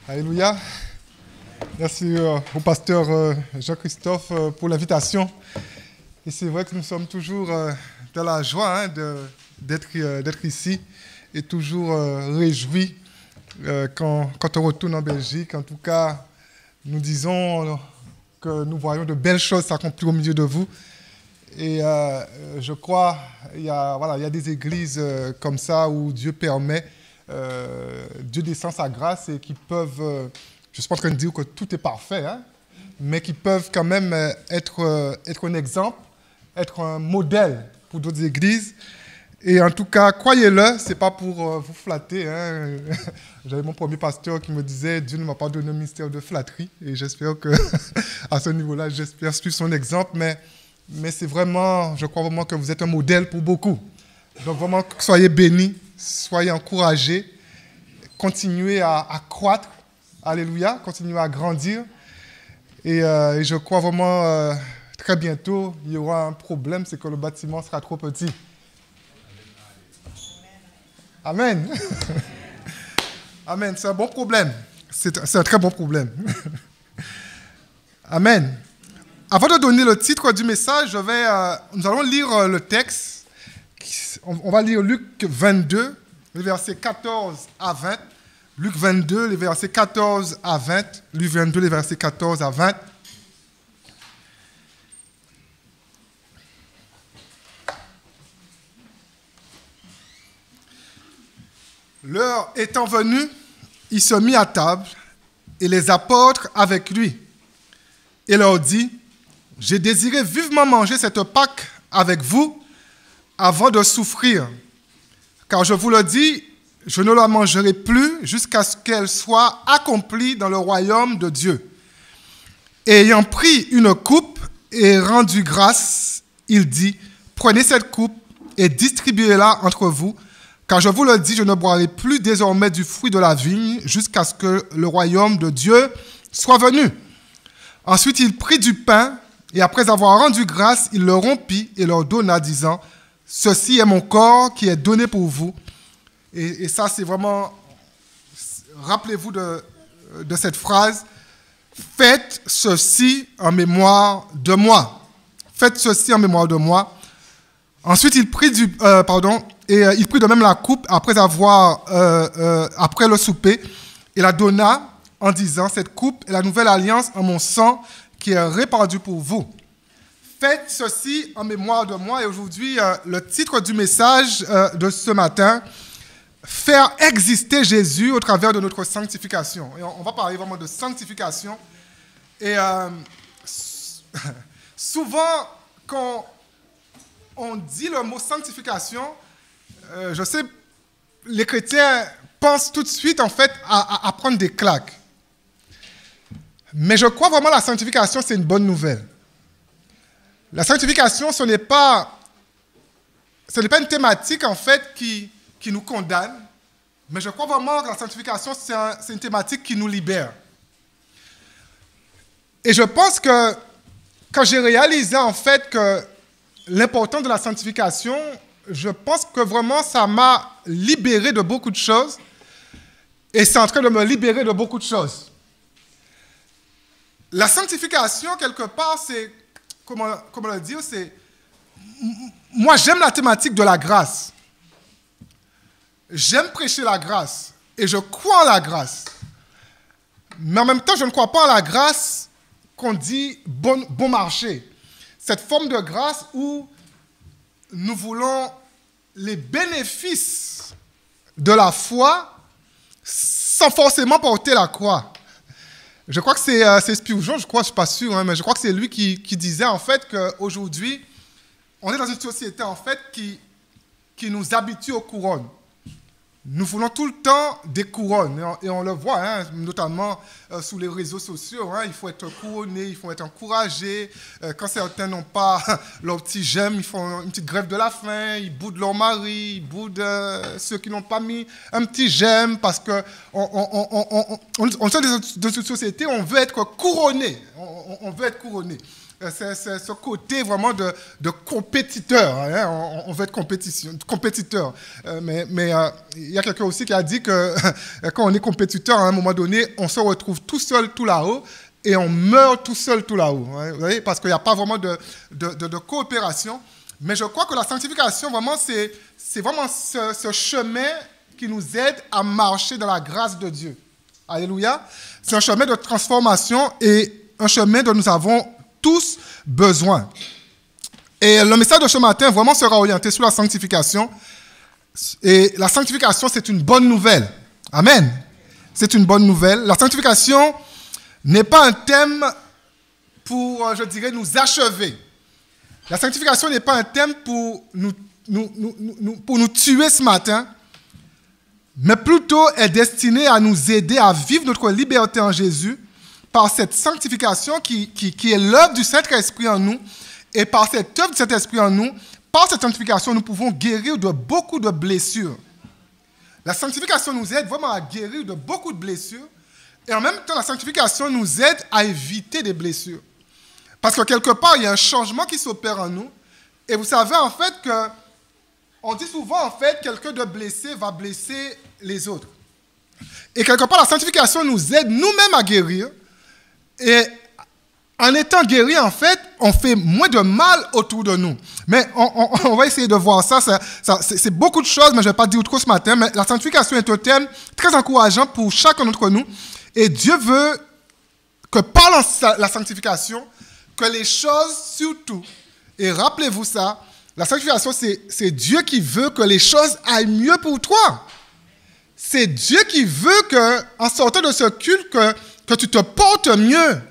Alléluia. Merci au pasteur Jean-Christophe pour l'invitation. Et c'est vrai que nous sommes toujours dans la joie d'être ici et toujours réjouis quand on retourne en Belgique. En tout cas, nous disons que nous voyons de belles choses s'accomplir au milieu de vous. Et je crois qu'il y a des églises comme ça où Dieu permet, Dieu descend sa grâce et qui peuvent, je ne suis pas en train de dire que tout est parfait, mais qui peuvent quand même être un exemple, être un modèle pour d'autres églises. Et en tout cas, croyez-le, ce n'est pas pour vous flatter. J'avais mon premier pasteur qui me disait « Dieu ne m'a pas donné un ministère de flatterie ». Et j'espère que, à ce niveau-là, j'espère suivre son exemple. Mais c'est vraiment, je crois vraiment que vous êtes un modèle pour beaucoup. Donc vraiment, soyez bénis, soyez encouragés, continuez à croître, alléluia, continuez à grandir. Et je crois vraiment, très bientôt, il y aura un problème, c'est que le bâtiment sera trop petit. Amen. Amen, c'est un bon problème. C'est un très bon problème. Amen. Avant de donner le titre du message, nous allons lire le texte. On va lire Luc 22, les versets 14 à 20. Luc 22, les versets 14 à 20. Luc 22, les versets 14 à 20. L'heure étant venue, il se mit à table et les apôtres avec lui et leur dit: j'ai désiré vivement manger cette Pâque avec vous avant de souffrir, car je vous le dis, je ne la mangerai plus jusqu'à ce qu'elle soit accomplie dans le royaume de Dieu. Et ayant pris une coupe et rendu grâce, il dit: prenez cette coupe et distribuez-la entre vous, car je vous le dis, je ne boirai plus désormais du fruit de la vigne jusqu'à ce que le royaume de Dieu soit venu. Ensuite, il prit du pain, et après avoir rendu grâce, il le rompit et leur donna, disant: ceci est mon corps qui est donné pour vous. Et ça, c'est vraiment... Rappelez-vous de cette phrase: faites ceci en mémoire de moi. Faites ceci en mémoire de moi. Ensuite, il prit il prit de même la coupe après le souper, et la donna en disant: cette coupe est la nouvelle alliance en mon sang qui est répandu pour vous. Faites ceci en mémoire de moi. Et aujourd'hui, le titre du message de ce matin: faire exister Jésus au travers de notre sanctification. Et on va parler vraiment de sanctification. Et souvent, quand on dit le mot sanctification, je sais, les chrétiens pensent tout de suite en fait à prendre des claques. Mais je crois vraiment que la sanctification, c'est une bonne nouvelle. La sanctification, ce n'est pas une thématique, en fait, qui nous condamne, mais je crois vraiment que la sanctification, c'est une thématique qui nous libère. Et je pense que quand j'ai réalisé, en fait, que l'importance de la sanctification, je pense que vraiment, ça m'a libéré de beaucoup de choses, et c'est en train de me libérer de beaucoup de choses. La sanctification, quelque part, c'est, comment le dire, c'est... Moi, j'aime la thématique de la grâce. J'aime prêcher la grâce. Et je crois en la grâce. Mais en même temps, je ne crois pas en la grâce qu'on dit bon marché. Cette forme de grâce où nous voulons les bénéfices de la foi sans forcément porter la croix. Je crois que c'est Spurgeon, je ne suis pas sûr, mais je crois que c'est lui qui disait en fait qu'aujourd'hui, on est dans une société en fait qui nous habitue aux couronnes. Nous voulons tout le temps des couronnes, et on le voit, notamment sous les réseaux sociaux. Il faut être couronné, il faut être encouragé. Quand certains n'ont pas leur petit j'aime, ils font une petite grève de la faim, ils boudent leur mari, ils boudent ceux qui n'ont pas mis un petit j'aime, parce que on sort de cette société, on veut être couronné. On veut être couronné. c'est ce côté vraiment de compétiteur. Hein? On veut être compétiteur. Mais il y a quelqu'un aussi qui a dit que quand on est compétiteur, à un moment donné, on se retrouve tout seul, tout là-haut, et on meurt tout seul, tout là-haut. Hein? Vous voyez, parce qu'il n'y a pas vraiment de coopération. Mais je crois que la sanctification, vraiment, c'est vraiment ce chemin qui nous aide à marcher dans la grâce de Dieu. Alléluia. C'est un chemin de transformation et un chemin dont nous avons tous besoin. Et le message de ce matin vraiment sera orienté sur la sanctification. Et la sanctification, c'est une bonne nouvelle. Amen. C'est une bonne nouvelle. La sanctification n'est pas un thème pour, je dirais, nous achever. La sanctification n'est pas un thème pour nous tuer ce matin, mais plutôt est destinée à nous aider à vivre notre liberté en Jésus par cette sanctification qui est l'œuvre du Saint-Esprit en nous. Et par cette œuvre du Saint-Esprit en nous, par cette sanctification, nous pouvons guérir de beaucoup de blessures. La sanctification nous aide vraiment à guérir de beaucoup de blessures. Et en même temps, la sanctification nous aide à éviter des blessures. Parce que quelque part, il y a un changement qui s'opère en nous. Et vous savez, en fait, on dit souvent, en fait, quelqu'un de blessé va blesser les autres. Et quelque part, la sanctification nous aide nous-mêmes à guérir. Et en étant guéri, en fait, on fait moins de mal autour de nous. Mais on va essayer de voir ça. C'est beaucoup de choses, mais je ne vais pas dire trop ce matin. Mais la sanctification est un thème très encourageant pour chacun d'entre nous. Et Dieu veut que par la sanctification, que les choses, surtout, et rappelez-vous ça, la sanctification, c'est Dieu qui veut que les choses aillent mieux pour toi. C'est Dieu qui veut qu'en sortant de ce culte, que tu te portes mieux.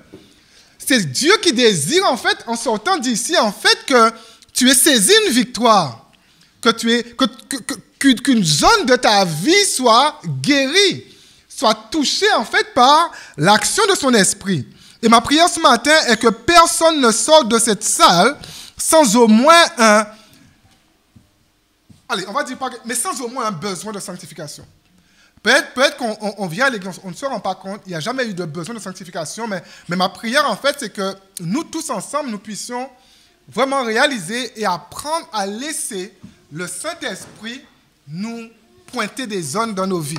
C'est Dieu qui désire, en fait, en sortant d'ici, en fait, que tu aies saisi une victoire. Qu'une zone de ta vie soit guérie, soit touchée, en fait, par l'action de son esprit. Et ma prière ce matin est que personne ne sorte de cette salle sans au moins allez, on va dire pas, mais sans au moins un besoin de sanctification. Peut-être qu'on vient à l'église, on ne se rend pas compte, il n'y a jamais eu de besoin de sanctification, mais ma prière, en fait, c'est que nous tous ensemble, nous puissions vraiment réaliser et apprendre à laisser le Saint-Esprit nous pointer des zones dans nos vies.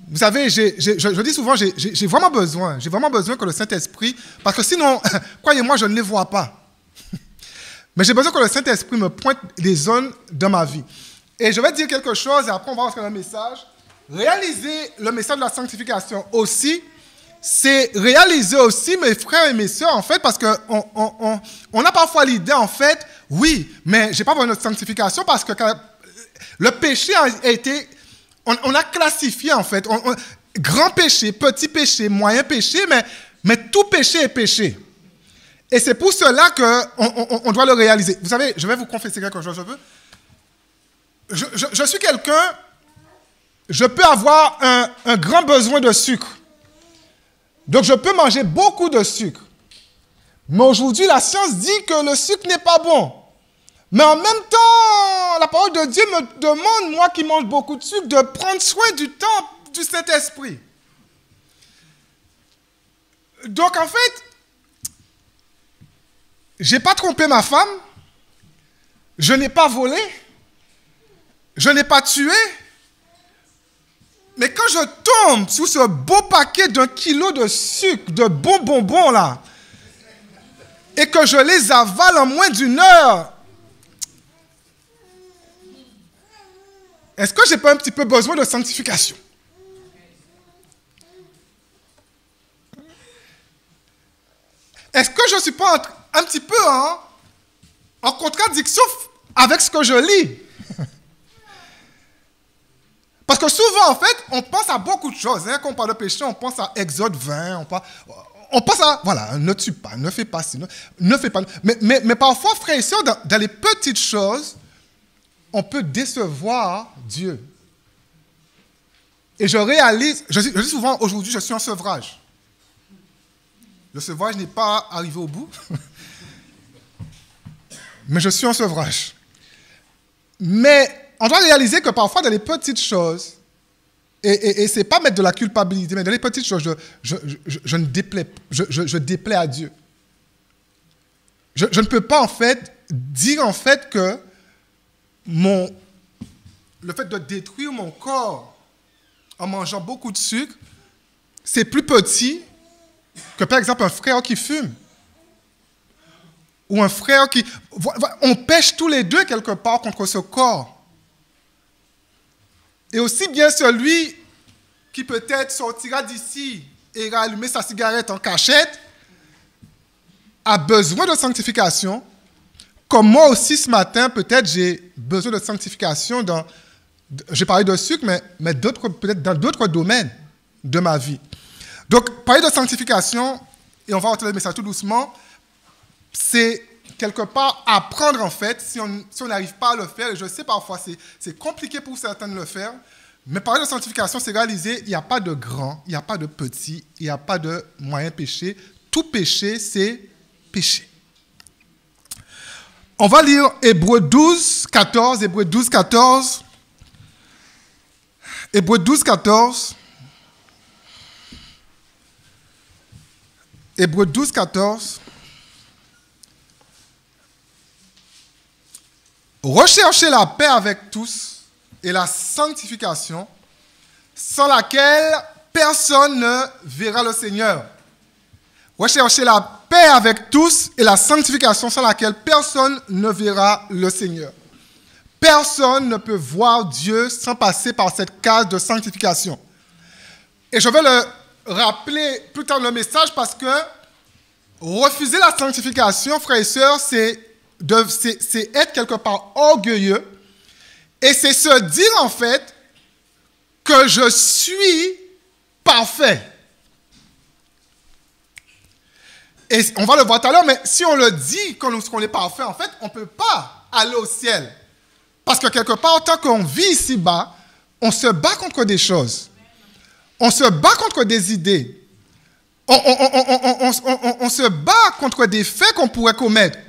Vous savez, je dis souvent, j'ai vraiment besoin que le Saint-Esprit, parce que sinon, croyez-moi, je ne les vois pas. Mais j'ai besoin que le Saint-Esprit me pointe des zones dans ma vie. Et je vais dire quelque chose, et après on va voir le message. Réaliser le message de la sanctification aussi, c'est réaliser aussi, mes frères et mes sœurs, en fait, parce qu'on a parfois l'idée, en fait, oui, mais je n'ai pas besoin de sanctification parce que le péché a été, on a classifié, en fait, grand péché, petit péché, moyen péché, mais tout péché est péché. Et c'est pour cela qu'on doit le réaliser. Vous savez, je vais vous confesser quelque chose, je suis quelqu'un. Je peux avoir un grand besoin de sucre. Donc, je peux manger beaucoup de sucre. Mais aujourd'hui, la science dit que le sucre n'est pas bon. Mais en même temps, la parole de Dieu me demande, moi qui mange beaucoup de sucre, de prendre soin du temps du Saint-Esprit. Donc, en fait, je n'ai pas trompé ma femme. Je n'ai pas volé. Je n'ai pas tué. Mais quand je tombe sur ce beau paquet d'1 kilo de sucre, de bons bonbons là, et que je les avale en moins d'1 heure, est-ce que je n'ai pas un petit peu besoin de sanctification? Est-ce que je ne suis pas un petit peu en contradiction avec ce que je lis? Parce que souvent, en fait, on pense à beaucoup de choses. Hein. Quand on parle de péché, on pense à Exode 20, on pense à, voilà, ne tue pas, ne fais pas ci, ne fais pas. Mais parfois, frères et sœurs, dans les petites choses, on peut décevoir Dieu. Et je réalise, je dis souvent, aujourd'hui, je suis en sevrage. Le sevrage n'est pas arrivé au bout, mais je suis en sevrage. Mais on doit réaliser que parfois, dans les petites choses, et ce n'est pas mettre de la culpabilité, mais dans les petites choses, je déplais à Dieu. je ne peux pas en fait dire en fait que le fait de détruire mon corps en mangeant beaucoup de sucre, c'est plus petit que par exemple un frère qui fume. Ou un frère qui... On pêche tous les deux quelque part contre ce corps. Et aussi bien celui qui peut-être sortira d'ici et ira allumer sa cigarette en cachette a besoin de sanctification, comme moi aussi ce matin, peut-être j'ai besoin de sanctification dans... J'ai parlé de sucre, mais peut-être dans d'autres domaines de ma vie. Donc, parler de sanctification, et on va entendre le message tout doucement, c'est quelque part apprendre en fait, si on n'arrive pas à le faire, et je sais parfois c'est compliqué pour certains de le faire, mais parler de sanctification, c'est réaliser il n'y a pas de grand, il n'y a pas de petit, il n'y a pas de moyen péché. Tout péché, c'est péché. On va lire Hébreux 12, 14, Hébreux 12, 14. Hébreux 12, 14. Hébreux 12, 14. Recherchez la paix avec tous et la sanctification, sans laquelle personne ne verra le Seigneur. Recherchez la paix avec tous et la sanctification, sans laquelle personne ne verra le Seigneur. Personne ne peut voir Dieu sans passer par cette case de sanctification. Et je vais le rappeler plus tard dans le message parce que refuser la sanctification, frères et sœurs, c'est être quelque part orgueilleux et c'est se dire en fait que je suis parfait. Et on va le voir tout à l'heure, mais si on le dit qu'on est parfait, en fait, on ne peut pas aller au ciel. Parce que quelque part, tant qu'on vit ici-bas, on se bat contre des choses. On se bat contre des idées. On se bat contre des faits qu'on pourrait commettre.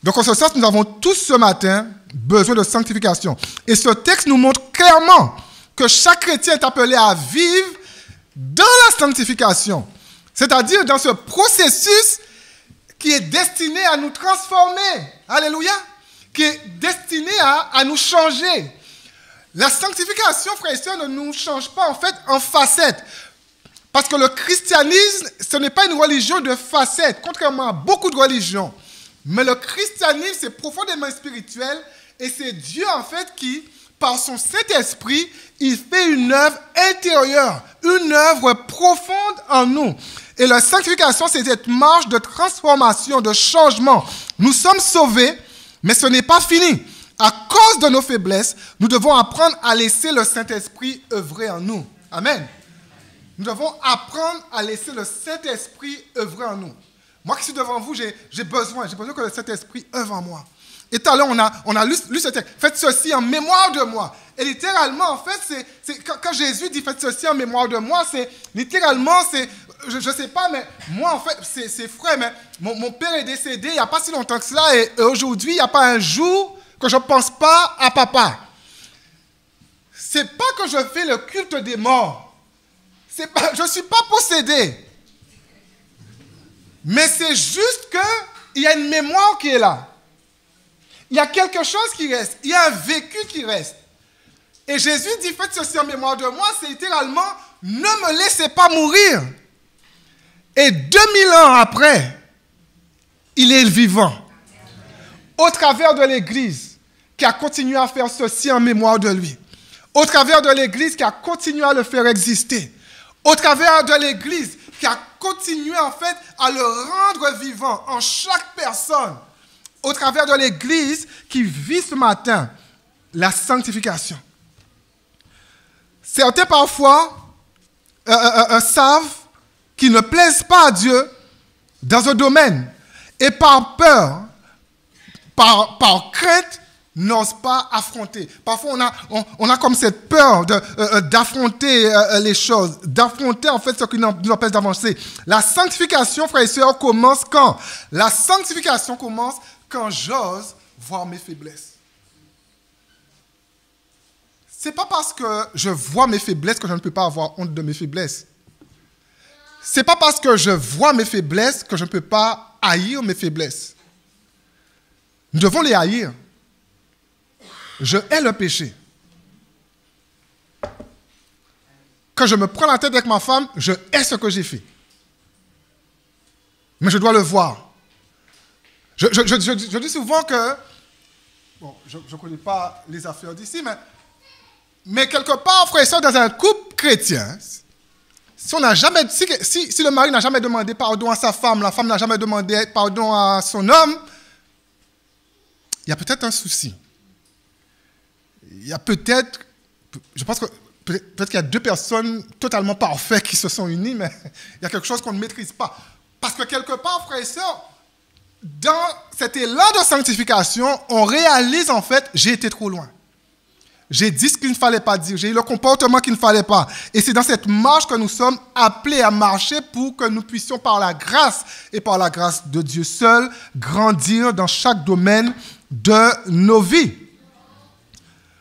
Donc, en ce sens, nous avons tous ce matin besoin de sanctification. Et ce texte nous montre clairement que chaque chrétien est appelé à vivre dans la sanctification. C'est-à-dire dans ce processus qui est destiné à nous transformer. Alléluia. Qui est destiné à nous changer. La sanctification, frères et sœurs, ne nous change pas en fait en facettes. Parce que le christianisme, ce n'est pas une religion de facettes, contrairement à beaucoup de religions. Mais le christianisme, c'est profondément spirituel et c'est Dieu, en fait, qui, par son Saint-Esprit, il fait une œuvre intérieure, une œuvre profonde en nous. Et la sanctification, c'est cette marche de transformation, de changement. Nous sommes sauvés, mais ce n'est pas fini. À cause de nos faiblesses, nous devons apprendre à laisser le Saint-Esprit œuvrer en nous. Amen. Nous devons apprendre à laisser le Saint-Esprit œuvrer en nous. Moi qui suis devant vous, j'ai besoin que le Saint-Esprit œuvre en moi. Et tout à l'heure, on a lu ce texte. Faites ceci en mémoire de moi. Et littéralement, en fait, quand Jésus dit faites ceci en mémoire de moi, c'est littéralement, je ne sais pas, mais moi, en fait, c'est frais, mais mon père est décédé il n'y a pas si longtemps que cela. Et aujourd'hui, il n'y a pas un jour que je ne pense pas à papa. Ce n'est pas que je fais le culte des morts. Je ne suis pas possédé. Mais c'est juste qu'il y a une mémoire qui est là. Il y a quelque chose qui reste. Il y a un vécu qui reste. Et Jésus dit, faites ceci en mémoire de moi, c'est littéralement, ne me laissez pas mourir. Et 2000 ans après, il est vivant. Au travers de l'Église, qui a continué à faire ceci en mémoire de lui. Au travers de l'Église, qui a continué à le faire exister. Au travers de l'Église, qui a continué en fait à le rendre vivant en chaque personne. Au travers de l'Église qui vit ce matin la sanctification. Certains parfois savent qu'ils ne plaisent pas à Dieu dans un domaine et par peur, par crainte, n'osent pas affronter. Parfois, on a comme cette peur d'affronter les choses, d'affronter en fait ce qui nous empêche d'avancer. La sanctification, frères et sœurs, commence quand? La sanctification commence quand j'ose voir mes faiblesses. Ce n'est pas parce que je vois mes faiblesses que je ne peux pas avoir honte de mes faiblesses. Ce n'est pas parce que je vois mes faiblesses que je ne peux pas haïr mes faiblesses. Nous devons les haïr. Je hais le péché. Quand je me prends la tête avec ma femme, je hais ce que j'ai fait. Mais je dois le voir. Je dis souvent que, bon, je ne connais pas les affaires d'ici, mais quelque part, frère et soeur, dans un couple chrétien, si le mari n'a jamais demandé pardon à sa femme, la femme n'a jamais demandé pardon à son homme, il y a peut-être un souci. Il y a peut-être, je pense que peut-être qu'il y a deux personnes totalement parfaites qui se sont unies, mais il y a quelque chose qu'on ne maîtrise pas. Parce que quelque part, frères et sœurs, dans cet élan de sanctification, on réalise en fait, j'ai été trop loin. J'ai dit ce qu'il ne fallait pas dire, j'ai eu le comportement qu'il ne fallait pas. Et c'est dans cette marche que nous sommes appelés à marcher pour que nous puissions, par la grâce et par la grâce de Dieu seul, grandir dans chaque domaine de nos vies.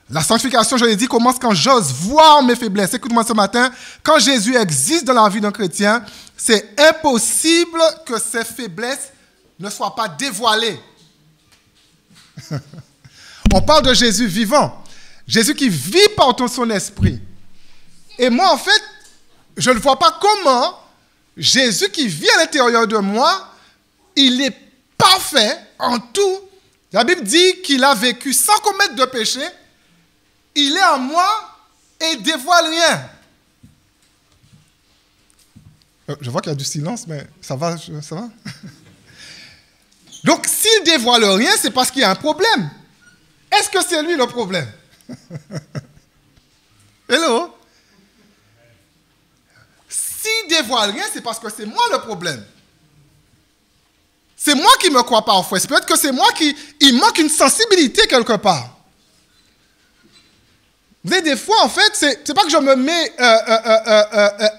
La sanctification, je l'ai dit, commence quand j'ose voir mes faiblesses. Écoute-moi ce matin, quand Jésus existe dans la vie d'un chrétien, c'est impossible que ces faiblesses ne soient pas dévoilées. On parle de Jésus vivant. Jésus qui vit par son esprit. Et moi, en fait, je ne vois pas comment Jésus qui vit à l'intérieur de moi, il est parfait en tout. La Bible dit qu'il a vécu sans commettre de péché. Il est en moi et il ne dévoile rien. Je vois qu'il y a du silence, mais ça va, ça va? Donc, s'il ne dévoile rien, c'est parce qu'il y a un problème. Est-ce que c'est lui le problème? Hello? S'il ne dévoile rien, c'est parce que c'est moi le problème. C'est moi qui me crois parfois. C'est peut-être que c'est moi il manque une sensibilité quelque part. Vous savez, des fois, en fait, c'est pas que je me mets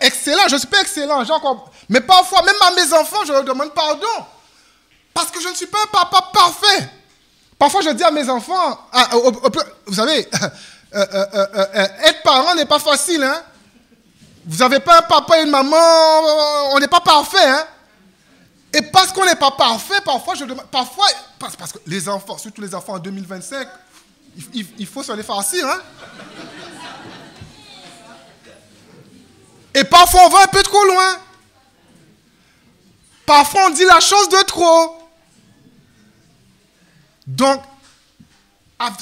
excellent. Je ne suis pas excellent. Mais parfois, même à mes enfants, je leur demande pardon. Parce que je ne suis pas un papa parfait. Parfois, je dis à mes enfants, vous savez, être parent n'est pas facile. Hein? Vous n'avez pas un papa et une maman, on n'est pas parfait. Hein? Et parce qu'on n'est pas parfait, parfois, je demande, parce que les enfants, surtout les enfants en 2025, il faut se les farcir. Hein? Et parfois, on va un peu trop loin. Parfois, on dit la chose de trop. Donc,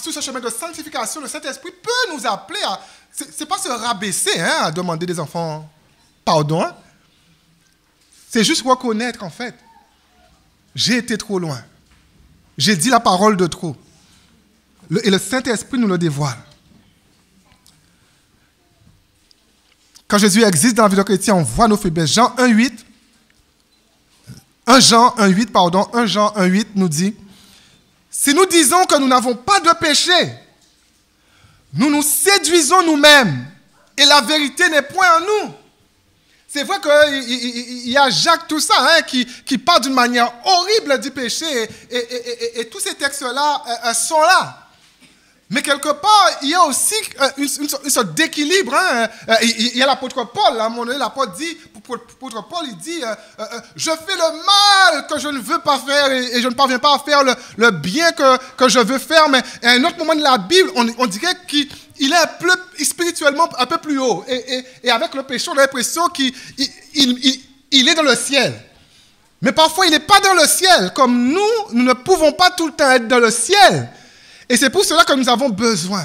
sur ce chemin de sanctification, le Saint-Esprit peut nous appeler à... C'est pas se rabaisser, hein, à demander des enfants pardon. Hein? C'est juste reconnaître, en fait, j'ai été trop loin. J'ai dit la parole de trop. Et le Saint-Esprit nous le dévoile. Quand Jésus existe dans la vie de chrétien, on voit nos faiblesses. Jean 1:8 nous dit, si nous disons que nous n'avons pas de péché, nous nous séduisons nous-mêmes et la vérité n'est point en nous. C'est vrai qu'il y a Jacques tout ça hein, qui parle d'une manière horrible du péché et tous ces textes-là sont là. Mais quelque part, il y a aussi une sorte d'équilibre. Hein. Il y a l'apôtre Paul, à un moment donné, l'apôtre Paul, il dit je fais le mal que je ne veux pas faire et je ne parviens pas à faire le bien que je veux faire. Mais à un autre moment de la Bible, on dirait qu'il est spirituellement un peu plus haut. Et avec le péché, on a l'impression qu'il est dans le ciel. Mais parfois, il n'est pas dans le ciel. Comme nous ne pouvons pas tout le temps être dans le ciel. Et c'est pour cela que nous avons besoin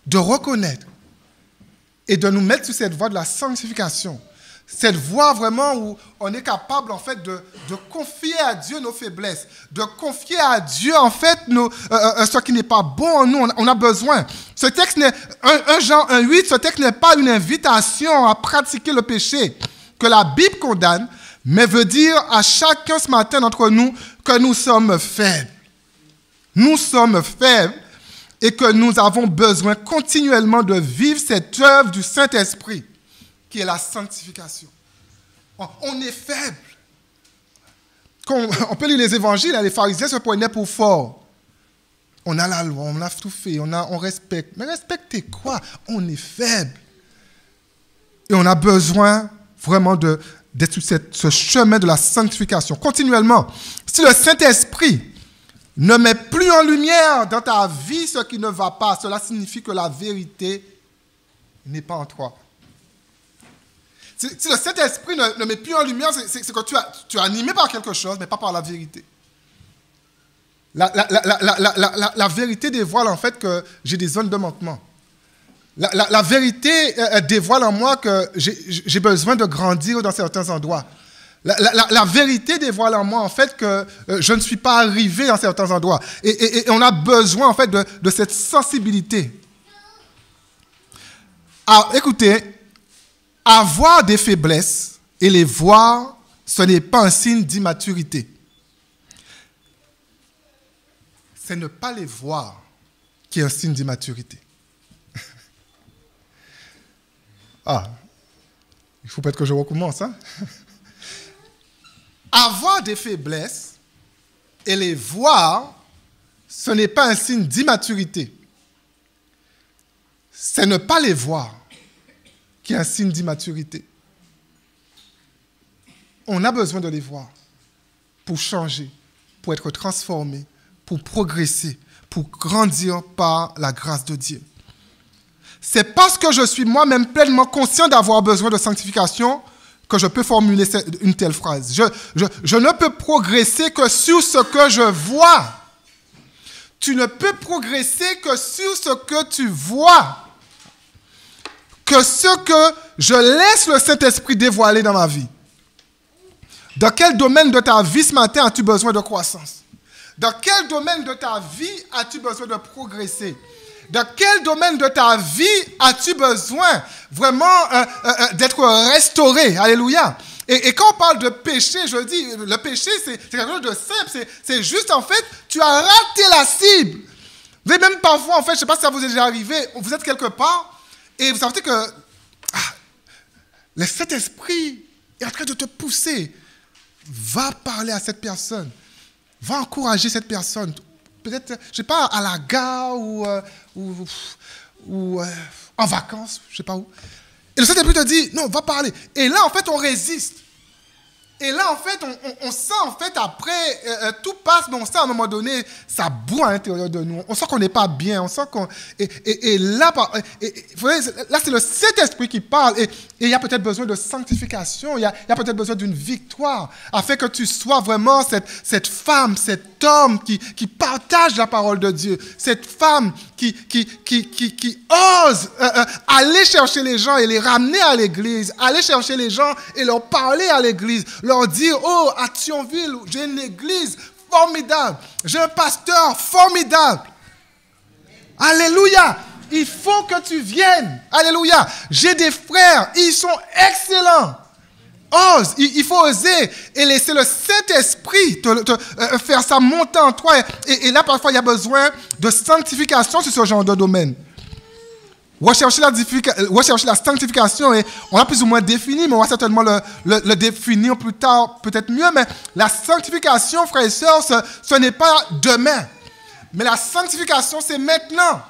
de reconnaître et de nous mettre sur cette voie de la sanctification. Cette voie vraiment où on est capable en fait de confier à Dieu nos faiblesses, de confier à Dieu en fait ce qui n'est pas bon en nous. On a besoin. Ce texte n'est 1 Jean 1:8, ce texte n'est pas une invitation à pratiquer le péché que la Bible condamne, mais veut dire à chacun ce matin d'entre nous que nous sommes faibles. Nous sommes faibles et que nous avons besoin continuellement de vivre cette œuvre du Saint-Esprit qui est la sanctification. On est faible. On peut lire les évangiles, les pharisiens se prenaient pour forts. On a la loi, on a tout fait, on respecte. Mais respecter quoi? On est faible. Et on a besoin vraiment d'être sur ce chemin de la sanctification continuellement. Si le Saint-Esprit Ne mets plus en lumière dans ta vie ce qui ne va pas. Cela signifie que la vérité n'est pas en toi. Si le Saint-Esprit ne met plus en lumière, c'est que tu es animé par quelque chose, mais pas par la vérité. La vérité dévoile en fait que j'ai des zones de manquement. La vérité dévoile en moi que j'ai besoin de grandir dans certains endroits. La vérité dévoile en moi en fait que je ne suis pas arrivé dans certains endroits. Et on a besoin en fait de cette sensibilité. Alors, écoutez, avoir des faiblesses et les voir, ce n'est pas un signe d'immaturité. C'est ne pas les voir qui est un signe d'immaturité. Ah, il faut peut-être que je recommence, hein? Avoir des faiblesses et les voir, ce n'est pas un signe d'immaturité. C'est ne pas les voir qui est un signe d'immaturité. On a besoin de les voir pour changer, pour être transformé, pour progresser, pour grandir par la grâce de Dieu. C'est parce que je suis moi-même pleinement conscient d'avoir besoin de sanctification que je peux formuler une telle phrase. Je ne peux progresser que sur ce que je vois. Tu ne peux progresser que sur ce que tu vois. Que ce que je laisse le Saint-Esprit dévoiler dans ma vie. Dans quel domaine de ta vie ce matin as-tu besoin de croissance? Dans quel domaine de ta vie as-tu besoin de progresser? Dans quel domaine de ta vie as-tu besoin vraiment d'être restauré? Alléluia. Et quand on parle de péché, je dis, le péché, c'est quelque chose de simple. C'est juste, en fait, tu as raté la cible. Vous savez, même parfois, en fait, je ne sais pas si ça vous est déjà arrivé, vous êtes quelque part et vous savez que le Saint-Esprit est en train de te pousser. Va parler à cette personne. Va encourager cette personne. Peut-être, je ne sais pas, à la gare ou en vacances, je ne sais pas où. Et le Saint-Esprit te dit, non, va parler. Et là, en fait, on résiste. Et là, en fait, on sent, en fait, après, tout passe, mais on sent à un moment donné, ça boue à l'intérieur de nous. On sent qu'on n'est pas bien. On sent qu'on... Et là, là, c'est le Saint-Esprit qui parle. Et il y a peut-être besoin de sanctification. Il y a peut-être besoin d'une victoire, afin que tu sois vraiment cette femme, cet homme qui partage la parole de Dieu. Cette femme qui ose aller chercher les gens et les ramener à l'église. Aller chercher les gens et leur parler à l'église. Leur dire, oh, à Thionville, j'ai une église formidable. J'ai un pasteur formidable. Alléluia. Il faut que tu viennes. Alléluia. J'ai des frères, ils sont excellents. Ose, il faut oser et laisser le Saint-Esprit faire sa montée en toi. Et là, parfois, il y a besoin de sanctification sur ce genre de domaine. Rechercher la sanctification, et on l'a plus ou moins défini, mais on va certainement le définir plus tard, peut-être mieux. Mais la sanctification, frères et sœurs, ce n'est pas demain. Mais la sanctification, c'est maintenant.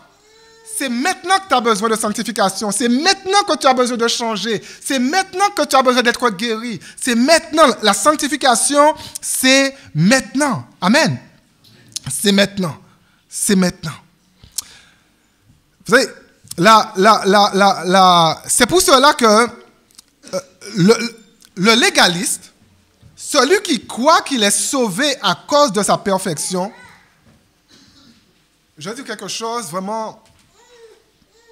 C'est maintenant que tu as besoin de sanctification. C'est maintenant que tu as besoin de changer. C'est maintenant que tu as besoin d'être guéri. C'est maintenant. La sanctification, c'est maintenant. Amen. C'est maintenant. C'est maintenant. Vous savez, c'est pour cela que le légaliste, celui qui croit qu'il est sauvé à cause de sa perfection, je vais dire quelque chose vraiment,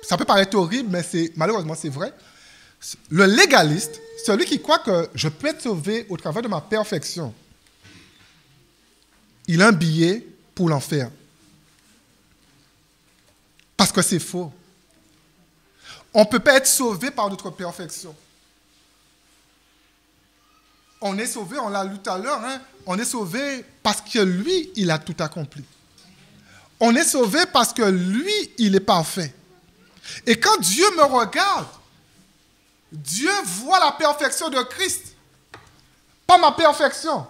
ça peut paraître horrible, mais malheureusement c'est vrai. Le légaliste, celui qui croit que je peux être sauvé au travers de ma perfection, il a un billet pour l'enfer. Parce que c'est faux. On ne peut pas être sauvé par notre perfection. On est sauvé, on l'a lu tout à l'heure, hein, on est sauvé parce que lui, il a tout accompli. On est sauvé parce que lui, il est parfait. Et quand Dieu me regarde, Dieu voit la perfection de Christ, pas ma perfection.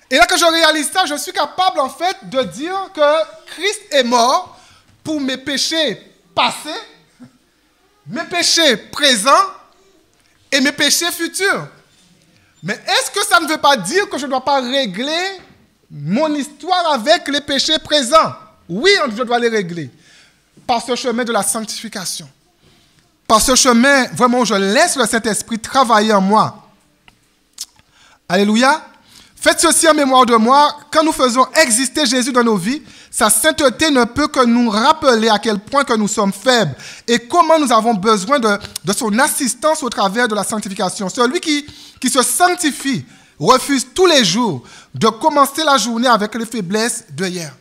Et là que je réalise ça, je suis capable en fait de dire que Christ est mort pour mes péchés passés, mes péchés présents et mes péchés futurs. Mais est-ce que ça ne veut pas dire que je ne dois pas régler mon histoire avec les péchés présents. Oui, je dois les régler. Par ce chemin de la sanctification. Par ce chemin, vraiment, où je laisse le Saint-Esprit travailler en moi. Alléluia. Faites ceci en mémoire de moi. Quand nous faisons exister Jésus dans nos vies, sa sainteté ne peut que nous rappeler à quel point que nous sommes faibles et comment nous avons besoin de son assistance au travers de la sanctification. Celui qui se sanctifie refuse tous les jours de commencer la journée avec les faiblesses de hier.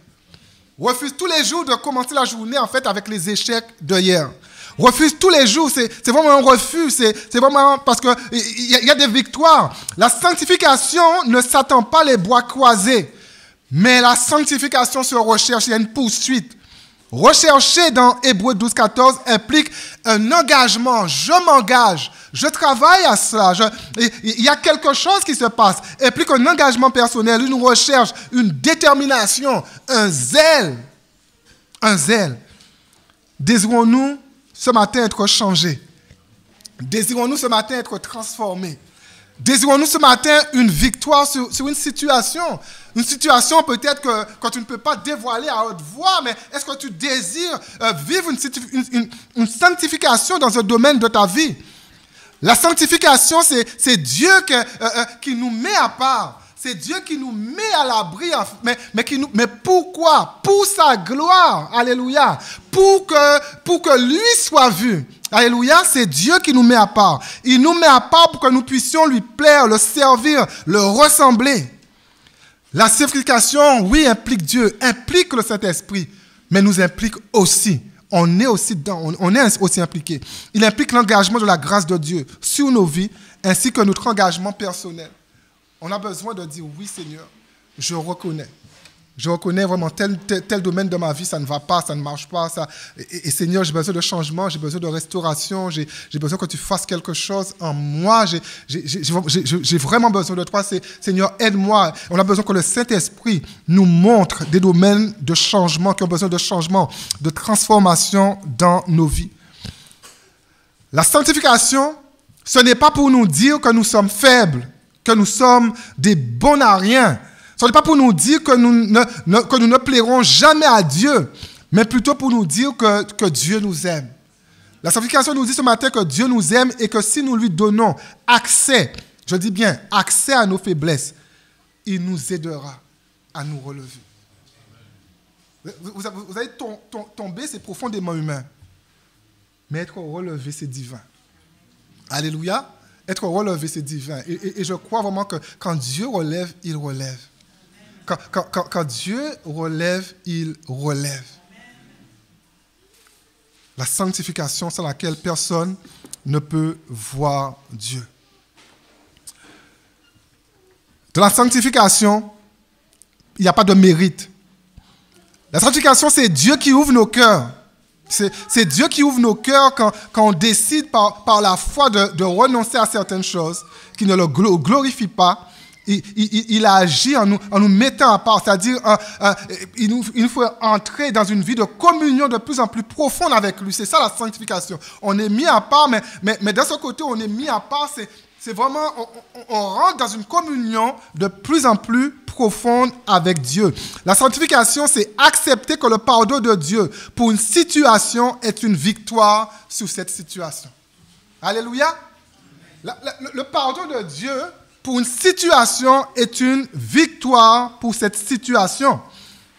Refuse tous les jours de commencer la journée en fait avec les échecs de hier. Refuse tous les jours, c'est vraiment un refus, c'est vraiment parce qu'il y a des victoires. La sanctification ne s'attend pas les bois croisés, mais la sanctification se recherche, il y a une poursuite. Rechercher dans Hébreux 12, 14 implique un engagement, je m'engage, je travaille à cela, il y a quelque chose qui se passe, implique un engagement personnel, une recherche, une détermination, un zèle. Un zèle. Désirons-nous ce matin être changés? Désirons-nous ce matin être transformés? Désirons-nous ce matin une victoire sur une situation? Une situation peut-être que tu ne peux pas dévoiler à haute voix, mais est-ce que tu désires vivre une sanctification dans un domaine de ta vie? La sanctification, c'est Dieu qui nous met à part. C'est Dieu qui nous met à l'abri, mais pourquoi? Pour sa gloire, alléluia, pour que lui soit vu. Alléluia, c'est Dieu qui nous met à part. Il nous met à part pour que nous puissions lui plaire, le servir, le ressembler. La sanctification, oui, implique Dieu, implique le Saint-Esprit, mais nous implique aussi. On est aussi impliqué. Il implique l'engagement de la grâce de Dieu sur nos vies, ainsi que notre engagement personnel. On a besoin de dire, oui Seigneur, je reconnais. Je reconnais vraiment tel domaine de ma vie, ça ne va pas, ça ne marche pas. Et Seigneur, j'ai besoin de changement, j'ai besoin de restauration, j'ai besoin que tu fasses quelque chose en moi. J'ai vraiment besoin de toi. Seigneur, aide-moi. On a besoin que le Saint-Esprit nous montre des domaines de changement, qui ont besoin de changement, de transformation dans nos vies. La sanctification, ce n'est pas pour nous dire que nous sommes faibles, que nous sommes des bons à rien. Ce n'est pas pour nous dire que nous ne plairons jamais à Dieu, mais plutôt pour nous dire que Dieu nous aime. La sanctification nous dit ce matin que Dieu nous aime et que si nous lui donnons accès, je dis bien accès à nos faiblesses, il nous aidera à nous relever. Vous allez tomber, c'est profondément humain. Mais être relevé, c'est divin. Alléluia. Être relevé, c'est divin. Et je crois vraiment que quand Dieu relève, il relève. Quand Dieu relève, il relève. La sanctification, sans laquelle personne ne peut voir Dieu. Dans la sanctification, il n'y a pas de mérite. La sanctification, c'est Dieu qui ouvre nos cœurs. C'est Dieu qui ouvre nos cœurs quand on décide par la foi de renoncer à certaines choses qui ne le glorifient pas. Il a agi en nous mettant à part, c'est-à-dire il nous faut entrer dans une vie de communion de plus en plus profonde avec lui. C'est ça la sanctification. On est mis à part, mais de ce côté, on est mis à part, c'est vraiment, on rentre dans une communion de plus en plus profonde avec Dieu. La sanctification, c'est accepter que le pardon de Dieu pour une situation est une victoire sur cette situation. Alléluia. Le pardon de Dieu pour une situation est une victoire pour cette situation.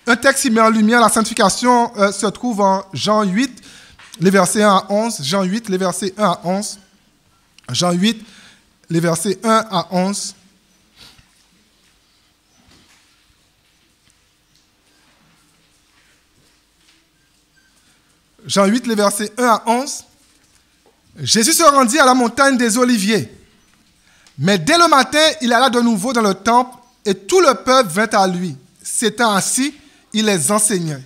Un texte qui met en lumière la sanctification se trouve en Jean 8, les versets 1 à 11. Jean 8, les versets 1 à 11. Jean 8, les versets 1 à 11. Jean 8, les versets 1 à 11. Jésus se rendit à la montagne des Oliviers. Mais dès le matin, il alla de nouveau dans le temple et tout le peuple vint à lui. S'étant assis, il les enseignait.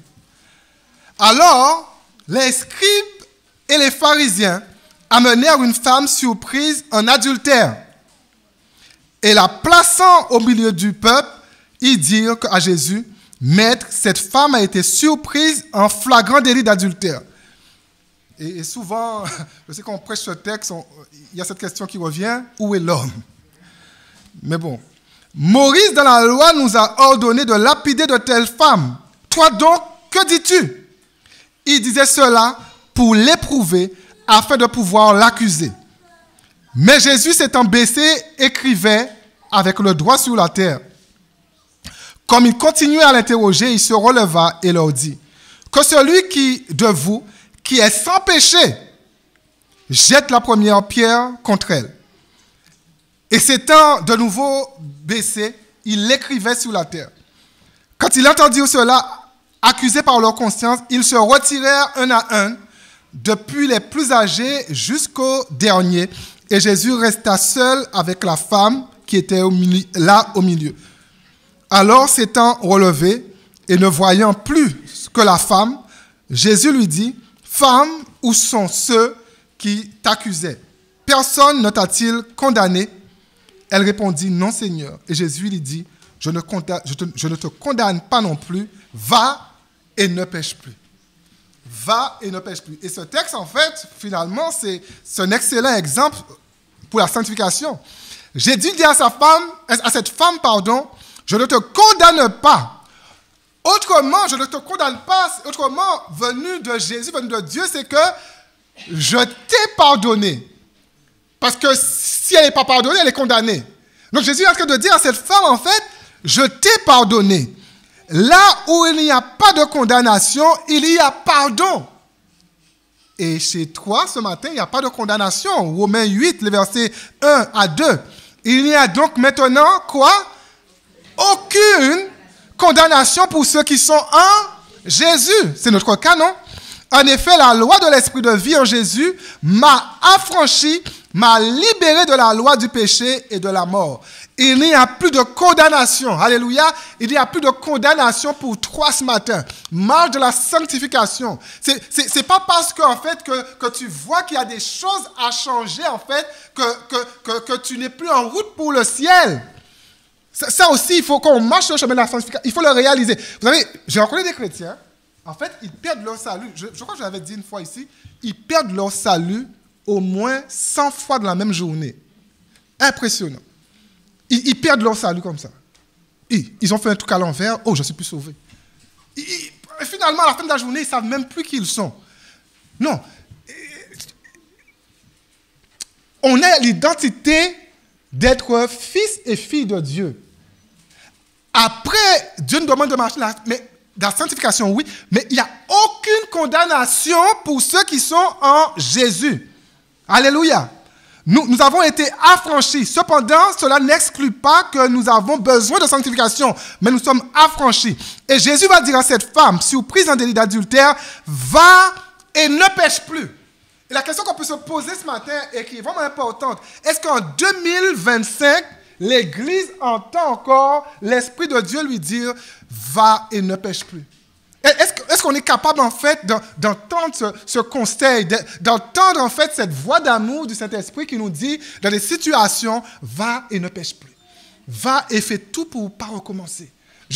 Alors, les scribes et les pharisiens amenèrent une femme surprise en adultère. Et la plaçant au milieu du peuple, ils dirent à Jésus, « Maître, cette femme a été surprise en flagrant délit d'adultère. » Et souvent, je sais qu'on prêche ce texte, il y a cette question qui revient, où est l'homme? Mais bon, Moïse, dans la loi, nous a ordonné de lapider de telles femmes. Toi donc, que dis-tu? Il disait cela pour l'éprouver, afin de pouvoir l'accuser. Mais Jésus s'étant baissé, écrivait avec le doigt sur la terre. Comme il continuait à l'interroger, il se releva et leur dit, que celui de vous qui est sans péché jette la première pierre contre elle. Et s'étant de nouveau baissé, il l'écrivait sur la terre. Quand ils entendirent cela, accusés par leur conscience, ils se retirèrent un à un, depuis les plus âgés jusqu'au dernier, et Jésus resta seul avec la femme qui était là au milieu. Alors, s'étant relevé et ne voyant plus que la femme, Jésus lui dit, « Femme, où sont ceux qui t'accusaient? Personne ne t'a-t-il condamné ?» Elle répondit, « Non, Seigneur. » Et Jésus lui dit, « je ne te condamne pas non plus. Va et ne pêche plus. » Va et ne pêche plus. Et ce texte, en fait, finalement, c'est un excellent exemple pour la sanctification. Jésus dit à cette femme, je ne te condamne pas. Autrement, je ne te condamne pas. Autrement, venu de Jésus, venu de Dieu, c'est que je t'ai pardonné. Parce que si elle n'est pas pardonnée, elle est condamnée. Donc Jésus est en train de dire à cette femme, en fait, je t'ai pardonné. Là où il n'y a pas de condamnation, il y a pardon. Et chez toi, ce matin, il n'y a pas de condamnation. Romains 8, les versets 1 à 2. Il n'y a donc maintenant, quoi? Aucune condamnation pour ceux qui sont en Jésus. C'est notre cas, non? En effet, la loi de l'esprit de vie en Jésus m'a affranchi, m'a libéré de la loi du péché et de la mort. Il n'y a plus de condamnation. Alléluia. Il n'y a plus de condamnation pour toi ce matin. Marche de la sanctification. C'est pas parce que, en fait, que tu vois qu'il y a des choses à changer, en fait, que tu n'es plus en route pour le ciel. Ça aussi, il faut qu'on marche sur le chemin de la sanctification. Il faut le réaliser. Vous savez, j'ai rencontré des chrétiens. En fait, ils perdent leur salut. Je crois que je l'avais dit une fois ici. Ils perdent leur salut au moins 100 fois dans la même journée. Impressionnant. Ils perdent leur salut comme ça. Ils ont fait un truc à l'envers. Oh, je ne suis plus sauvé. Finalement, à la fin de la journée, ils ne savent même plus qui ils sont. Non. On a l'identité d'être fils et fille de Dieu. Après, Dieu nous demande de marcher là, mais dans la sanctification, oui, mais il n'y a aucune condamnation pour ceux qui sont en Jésus. Alléluia. Nous avons été affranchis. Cependant, cela n'exclut pas que nous avons besoin de sanctification, mais nous sommes affranchis. Et Jésus va dire à cette femme, surprise en délit d'adultère, va et ne pêche plus. Et la question qu'on peut se poser ce matin et qui est vraiment importante, est-ce qu'en 2025, l'Église entend encore l'Esprit de Dieu lui dire, va et ne pêche plus? Est-ce qu'on est capable, en fait, d'entendre ce conseil, d'entendre, en fait, cette voix d'amour du Saint-Esprit qui nous dit, dans des situations, va et ne pêche plus. Va et fais tout pour ne pas recommencer.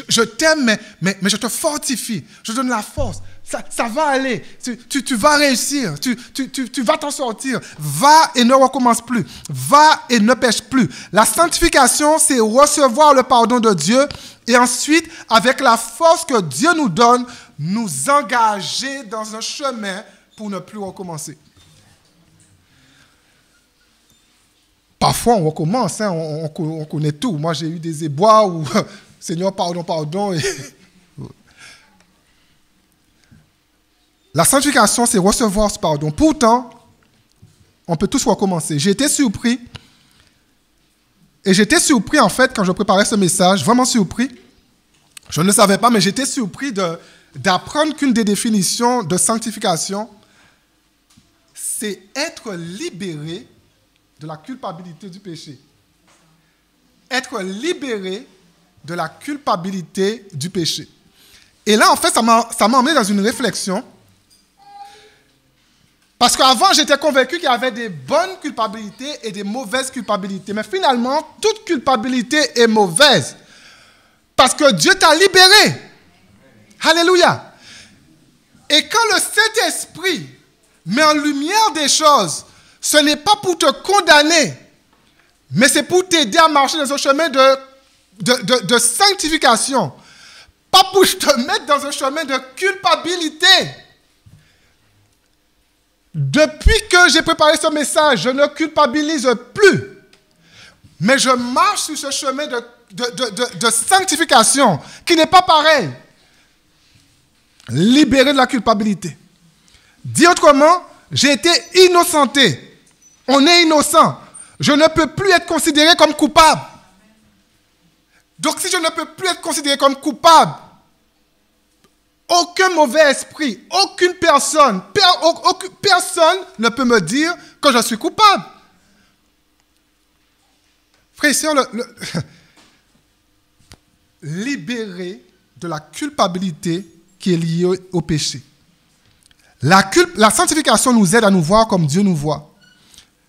Je t'aime, mais je te fortifie. Je te donne la force. Ça va aller. Tu vas réussir. Tu vas t'en sortir. Va et ne recommence plus. Va et ne pêche plus. La sanctification, c'est recevoir le pardon de Dieu et ensuite, avec la force que Dieu nous donne, nous engager dans un chemin pour ne plus recommencer. Parfois, on recommence. Hein, on connaît tout. Moi, j'ai eu des éboires où... Seigneur, pardon. La sanctification, c'est recevoir ce pardon. Pourtant, on peut tous recommencer. J'ai été surpris. Et j'étais surpris, en fait, quand je préparais ce message, vraiment surpris. Je ne le savais pas, mais j'étais surpris d'apprendre qu'une des définitions de sanctification, c'est être libéré de la culpabilité du péché. Être libéré de la culpabilité du péché. Et là, en fait, ça m'a emmené dans une réflexion. Parce qu'avant, j'étais convaincu qu'il y avait des bonnes culpabilités et des mauvaises culpabilités. Mais finalement, toute culpabilité est mauvaise. Parce que Dieu t'a libéré. Alléluia. Et quand le Saint-Esprit met en lumière des choses, ce n'est pas pour te condamner, mais c'est pour t'aider à marcher dans un chemin de de sanctification. Pas pour te mettre dans un chemin de culpabilité. Depuis que j'ai préparé ce message, je ne culpabilise plus. Mais je marche sur ce chemin de sanctification qui n'est pas pareil. Libéré de la culpabilité. Dit autrement, j'ai été innocenté. On est innocent. Je ne peux plus être considéré comme coupable. Donc si je ne peux plus être considéré comme coupable, aucun mauvais esprit, aucune personne, personne ne peut me dire que je suis coupable. Frères et sœurs, libéré de la culpabilité qui est liée au péché. La sanctification nous aide à nous voir comme Dieu nous voit.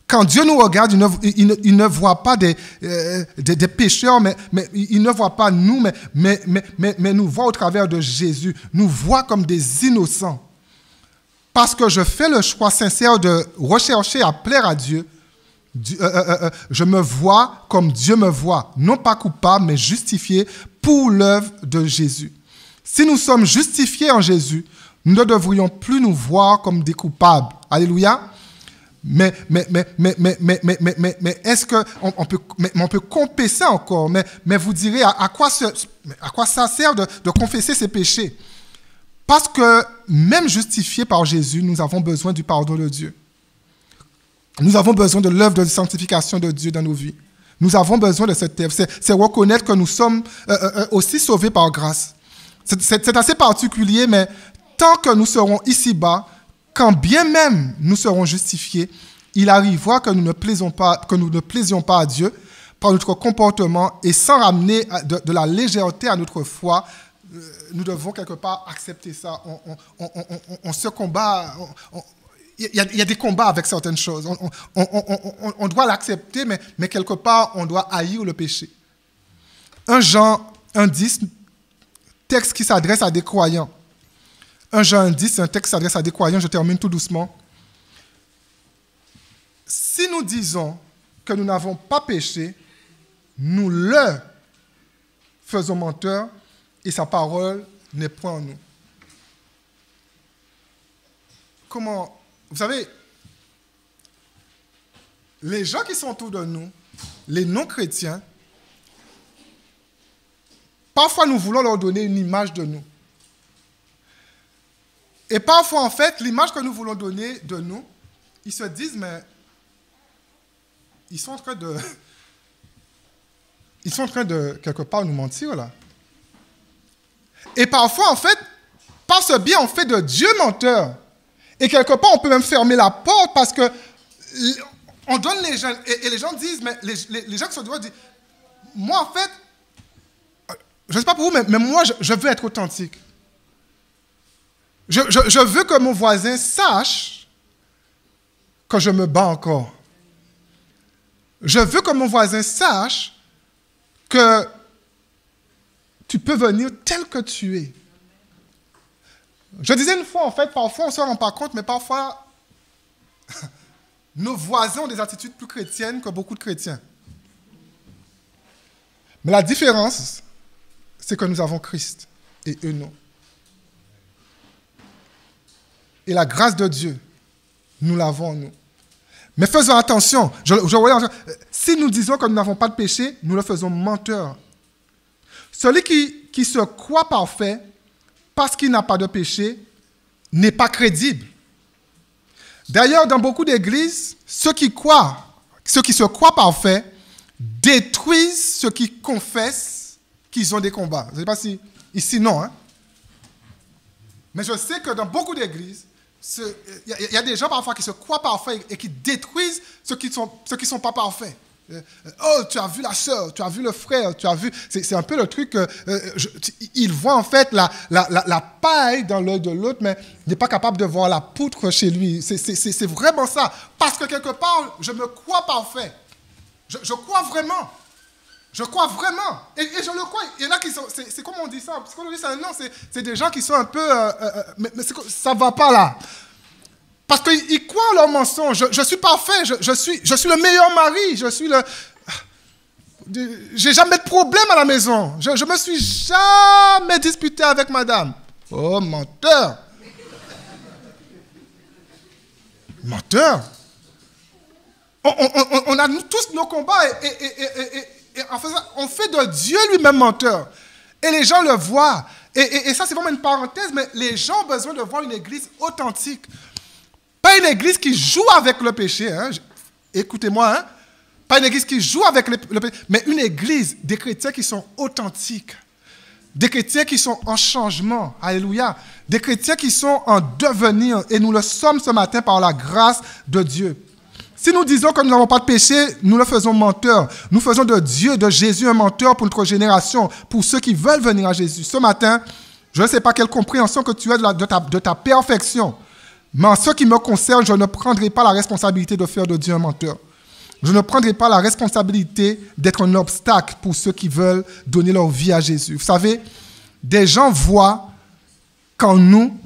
Quand Dieu nous regarde, il ne voit pas des pécheurs, mais il ne voit pas nous, mais nous voit au travers de Jésus. Nous voit comme des innocents. Parce que je fais le choix sincère de rechercher à plaire à Dieu, je me vois comme Dieu me voit. Non pas coupable, mais justifié pour l'œuvre de Jésus. Si nous sommes justifiés en Jésus, nous ne devrions plus nous voir comme des coupables. Alléluia. Mais est-ce qu'on peut confesser encore? Mais vous direz, à quoi ça sert de confesser ses péchés? Parce que même justifiés par Jésus, nous avons besoin du pardon de Dieu. Nous avons besoin de l'œuvre de sanctification de Dieu dans nos vies. Nous avons besoin de cette œuvre. C'est reconnaître que nous sommes aussi sauvés par grâce. C'est assez particulier, mais tant que nous serons ici-bas, quand bien même nous serons justifiés, il arrivera que nous ne plaisions pas à Dieu par notre comportement et sans ramener de la légèreté à notre foi, nous devons quelque part accepter ça. On se combat. Il y a des combats avec certaines choses. On doit l'accepter, mais quelque part, on doit haïr le péché. 1 Jean 1,10, texte qui s'adresse à des croyants. 1 Jean 1,10, c'est un texte qui s'adresse à des croyants. Je termine tout doucement. Si nous disons que nous n'avons pas péché, nous le faisons menteur et sa parole n'est point en nous. Comment? Vous savez, les gens qui sont autour de nous, les non-chrétiens, parfois nous voulons leur donner une image de nous. Et parfois, en fait, l'image que nous voulons donner de nous, ils se disent, mais ils sont en train de quelque part nous mentir, là. Et parfois, en fait, par ce biais, on fait de Dieu menteur. Et quelque part, on peut même fermer la porte parce que on donne les gens, et les gens disent, mais les gens qui sont dehors disent, moi, en fait, je ne sais pas pour vous, mais moi, je veux être authentique. Je veux que mon voisin sache que je me bats encore. Je veux que mon voisin sache que tu peux venir tel que tu es. Je disais une fois, en fait, parfois on ne se rend pas compte, mais parfois, nos voisins ont des attitudes plus chrétiennes que beaucoup de chrétiens. Mais la différence, c'est que nous avons Christ et eux non. Et la grâce de Dieu, nous l'avons en nous. Mais faisons attention. Si nous disons que nous n'avons pas de péché, nous le faisons menteur. Celui qui se croit parfait, parce qu'il n'a pas de péché, n'est pas crédible. D'ailleurs, dans beaucoup d'églises, ceux qui se croient parfaits, détruisent ceux qui confessent qu'ils ont des combats. Je ne sais pas si ici, non. Hein? Mais je sais que dans beaucoup d'églises, il y a des gens parfois qui se croient parfaits et qui détruisent ceux qui sont pas parfaits. Oh, tu as vu la sœur, tu as vu le frère, tu as vu... C'est un peu le truc... il voit en fait la paille dans l'œil de l'autre, mais il n'est pas capable de voir la poutre chez lui. C'est vraiment ça. Parce que quelque part, je me crois parfait. Je crois vraiment. Je crois vraiment. Et je le crois. Il y en a qui sont... C'est comme on dit ça. Parce qu'on dit ça, non, c'est des gens qui sont un peu... mais ça ne va pas là. Parce qu'ils croient en leur mensonge. Je suis parfait. Je suis le meilleur mari. Je suis le... J'ai jamais de problème à la maison. Je me suis jamais disputé avec madame. Oh, menteur. Menteur. On a tous nos combats et en faisant, on fait de Dieu lui-même menteur. Et les gens le voient. Et ça, c'est vraiment une parenthèse, mais les gens ont besoin de voir une église authentique. Pas une église qui joue avec le péché. Hein. Écoutez-moi, hein. Pas une église qui joue avec le péché, mais une église, des chrétiens qui sont authentiques. Des chrétiens qui sont en changement. Alléluia. Des chrétiens qui sont en devenir. Et nous le sommes ce matin par la grâce de Dieu. Si nous disons que nous n'avons pas de péché, nous le faisons menteur. Nous faisons de Dieu, de Jésus, un menteur pour notre génération, pour ceux qui veulent venir à Jésus. Ce matin, je ne sais pas quelle compréhension que tu as de ta perfection, mais en ce qui me concerne, je ne prendrai pas la responsabilité de faire de Dieu un menteur. Je ne prendrai pas la responsabilité d'être un obstacle pour ceux qui veulent donner leur vie à Jésus. Vous savez, des gens voient quand nous...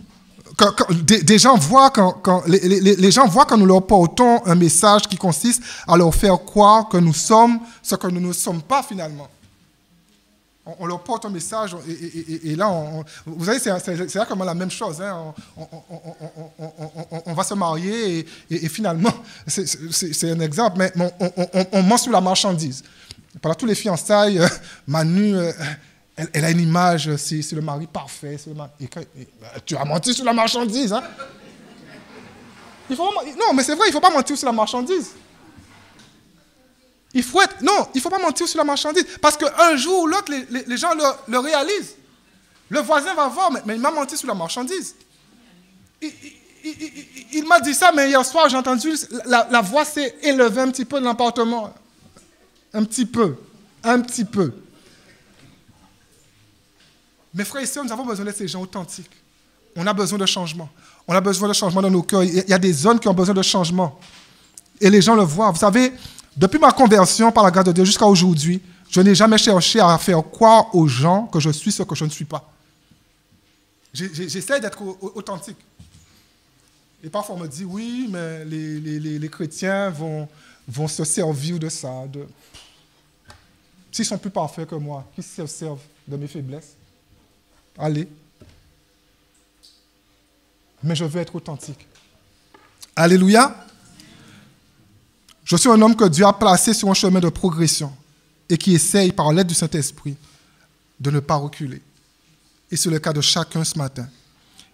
les gens voient quand nous leur portons un message qui consiste à leur faire croire que nous sommes ce que nous ne sommes pas finalement. On leur porte un message et là, vous savez, c'est là comme la même chose. Hein. On va se marier et finalement, c'est un exemple, mais on ment sur la marchandise. Pendant tous les fiançailles, Manu... Elle a une image, c'est le mari parfait. Tu as menti sur la marchandise. Hein? Non, mais c'est vrai, il ne faut pas mentir sur la marchandise. Il ne faut pas mentir sur la marchandise. Parce qu'un jour ou l'autre, les gens le réalisent. Le voisin va voir, mais il m'a menti sur la marchandise. Il m'a dit ça, mais hier soir, j'ai entendu, la voix s'est élevée un petit peu dans l'appartement. Un petit peu. Mes frères et sœurs, nous avons besoin d'être ces gens authentiques. On a besoin de changement. On a besoin de changement dans nos cœurs. Il y a des zones qui ont besoin de changement. Et les gens le voient. Vous savez, depuis ma conversion par la grâce de Dieu jusqu'à aujourd'hui, je n'ai jamais cherché à faire croire aux gens que je suis ce que je ne suis pas. J'essaie d'être authentique. Et parfois on me dit, oui, mais les chrétiens vont se servir de ça. S'ils sont plus parfaits que moi, qui se servent de mes faiblesses? Allez. Mais je veux être authentique. Alléluia. Je suis un homme que Dieu a placé sur un chemin de progression et qui essaye, par l'aide du Saint-Esprit, de ne pas reculer. Et c'est le cas de chacun ce matin.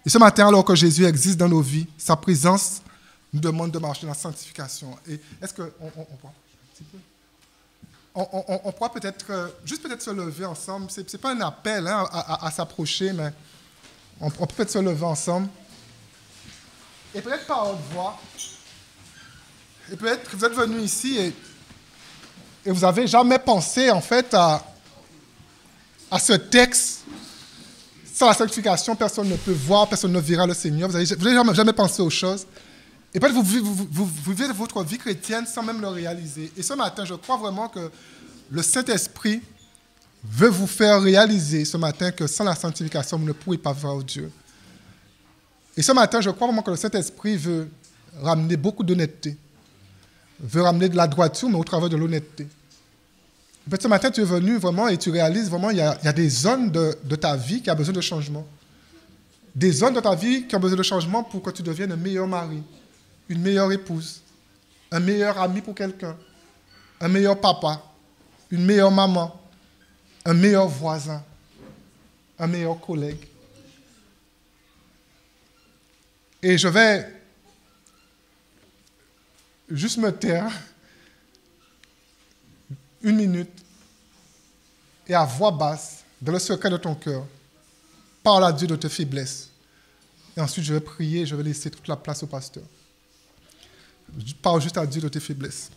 Et ce matin, alors que Jésus existe dans nos vies, sa présence nous demande de marcher dans la sanctification. Et est-ce qu'on on pourra peut-être, juste peut-être se lever ensemble. Ce n'est pas un appel hein, à s'approcher, mais on peut peut-être se lever ensemble. Et peut-être par haute voix. Et peut-être que vous êtes venu ici et vous n'avez jamais pensé en fait à ce texte. Sans la sanctification, personne ne peut voir, personne ne verra le Seigneur. Vous n'avez jamais pensé aux choses. Et peut-être vous vivez votre vie chrétienne sans même le réaliser. Et ce matin, je crois vraiment que le Saint-Esprit veut vous faire réaliser ce matin que sans la sanctification, vous ne pourrez pas voir Dieu. Et ce matin, je crois vraiment que le Saint-Esprit veut ramener beaucoup d'honnêteté, veut ramener de la droiture, mais au travers de l'honnêteté. Peut-être ce matin, tu es venu vraiment et tu réalises vraiment qu'il y a des zones de ta vie qui ont besoin de changement. Des zones de ta vie qui ont besoin de changement pour que tu deviennes un meilleur mari, une meilleure épouse, un meilleur ami pour quelqu'un, un meilleur papa, une meilleure maman, un meilleur voisin, un meilleur collègue. Et je vais juste me taire 1 minute et à voix basse, dans le secret de ton cœur, parle à Dieu de tes faiblesses. Et ensuite, je vais prier, je vais laisser toute la place au pasteur. Parle juste à Dieu de tes faiblesses.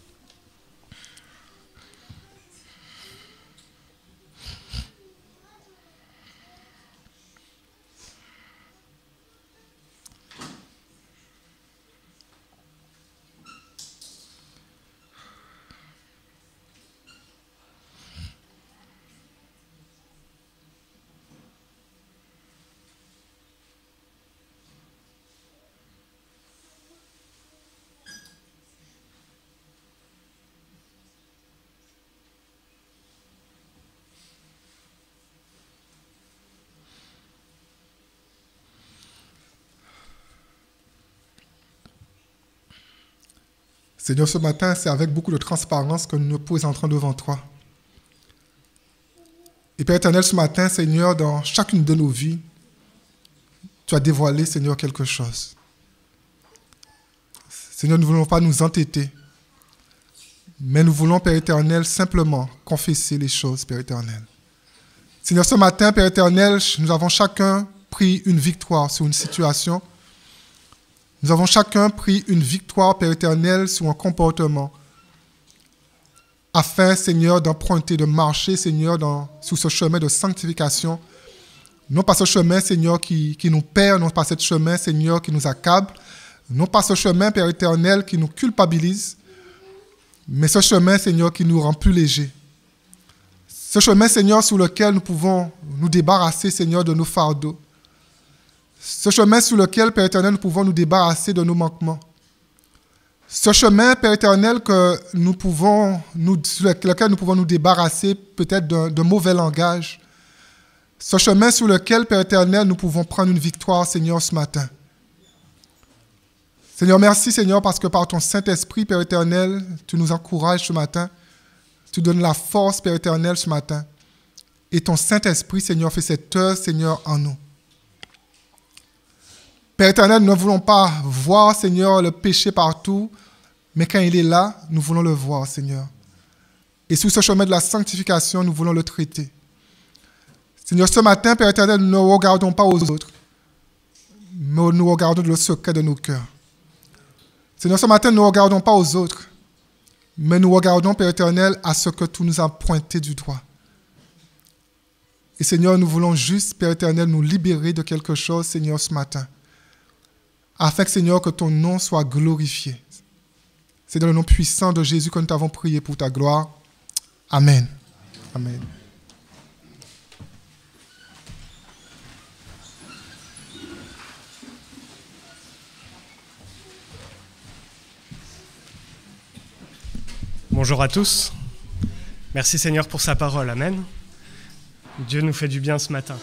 Seigneur, ce matin, c'est avec beaucoup de transparence que nous nous présentons devant toi. Et Père éternel, ce matin, Seigneur, dans chacune de nos vies, tu as dévoilé, Seigneur, quelque chose. Seigneur, nous ne voulons pas nous entêter, mais nous voulons, Père éternel, simplement confesser les choses, Père éternel. Seigneur, ce matin, Père éternel, nous avons chacun pris une victoire sur une situation. Nous avons chacun pris une victoire, Père éternel, sur un comportement, afin, Seigneur, d'emprunter, de marcher, Seigneur, sur ce chemin de sanctification. Non pas ce chemin, Seigneur, qui nous perd, non pas ce chemin, Seigneur, qui nous accable, non pas ce chemin, Père éternel, qui nous culpabilise, mais ce chemin, Seigneur, qui nous rend plus légers. Ce chemin, Seigneur, sur lequel nous pouvons nous débarrasser, Seigneur, de nos fardeaux. Ce chemin sur lequel, Père éternel, nous pouvons nous débarrasser de nos manquements. Ce chemin, Père éternel, sur lequel nous pouvons nous débarrasser peut-être d'un mauvais langage. Ce chemin sur lequel, Père éternel, nous pouvons prendre une victoire, Seigneur, ce matin. Seigneur, merci, Seigneur, parce que par ton Saint-Esprit, Père éternel, tu nous encourages ce matin. Tu donnes la force, Père éternel, ce matin. Et ton Saint-Esprit, Seigneur, fait cette œuvre, Seigneur, en nous. Père éternel, nous ne voulons pas voir, Seigneur, le péché partout, mais quand il est là, nous voulons le voir, Seigneur. Et sur ce chemin de la sanctification, nous voulons le traiter. Seigneur, ce matin, Père éternel, nous ne regardons pas aux autres, mais nous regardons le secret de nos cœurs. Seigneur, ce matin, nous ne regardons pas aux autres, mais nous regardons, Père éternel, à ce que tu nous as pointé du doigt. Et Seigneur, nous voulons juste, Père éternel, nous libérer de quelque chose, Seigneur, ce matin. Afin que, Seigneur, que ton nom soit glorifié. C'est dans le nom puissant de Jésus que nous t'avons prié pour ta gloire. Amen. Amen. Bonjour à tous. Merci Seigneur pour sa parole. Amen. Dieu nous fait du bien ce matin.